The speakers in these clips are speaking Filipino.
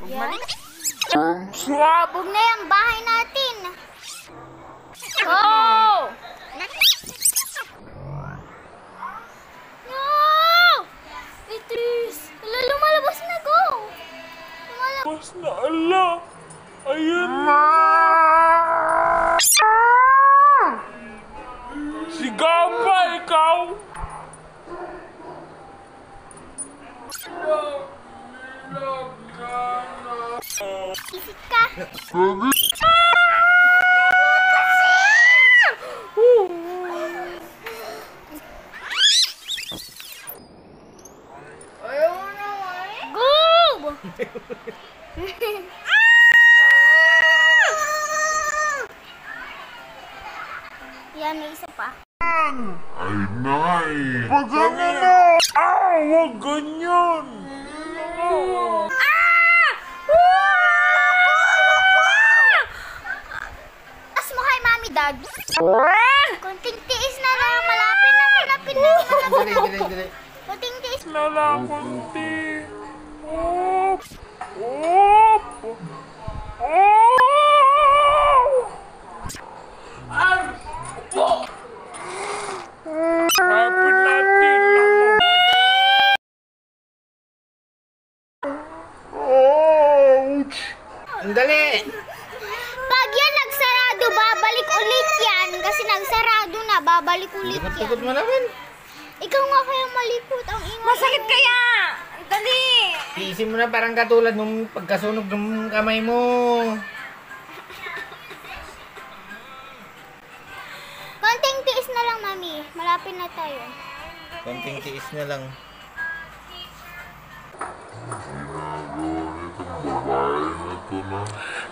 Yan. Sabog na yung bahay natin. Oh! No! Beatrice! Ala, lumalabas na, go! Lumalabas na, ala! Ayan na! Si Gamba, ikaw! Isip ka! Go! Yan, may isa pa. Ay, nay! Pag ganyan na! Ah! Huwag ganyan! As mo kay Mami Dad. Kunting tiis na lang. Malapit na. Dali. Kunting tiis Na lang, kunti. Oop! Oop! Oop! Ay! Opo! Rapid natin lang. Ouch! Ang dali! Pag yan nagsarado, babalik ulit yan. Kasi nagsarado na, babalik ulit Tukot-tukot yan. mo naman. Ikaw nga kaya malipot ang ingay. Masakit kaya! Dali! Tiisin mo na parang katulad nung pagkasunog ng kamay mo. Konting tiis na lang, Mami. Malapit na tayo. Konting tiis na lang.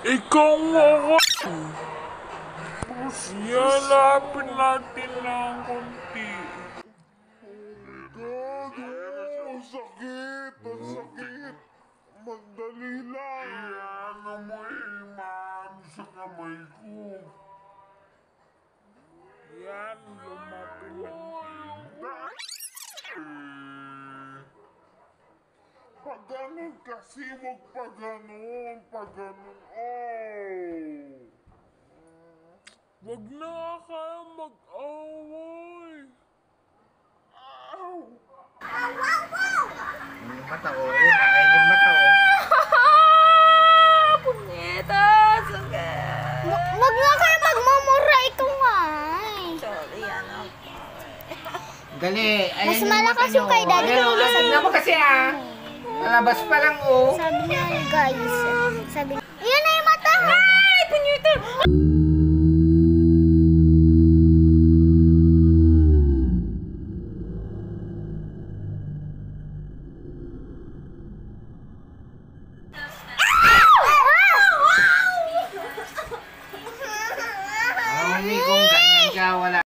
Ikaw nga ako. Yan, lapit natin ng konti. Ang sakit! Ang sakit! Magdali lang! Ano mo iman sa kamay ko? Yan, lumapit lang. Pag ganun kasi, wag pa ganun. Pag ganun, oh! Wag na kayo mag-away. Ow! Yung mata ko, yun. Nakain yung mata ko. Punyeta! Sakit! Wag nga kayo magmumura. Ikaw nga. Sorry, anak. Dali. Ayan Mas malakas yung kay Daddy. Tignan mo kasi ah. Nalabas pa lang oh. Sabi niya, guys. Sabi niya, ayan na yung mata. Ay, punyeta! Mami, kung ganyan ka, wala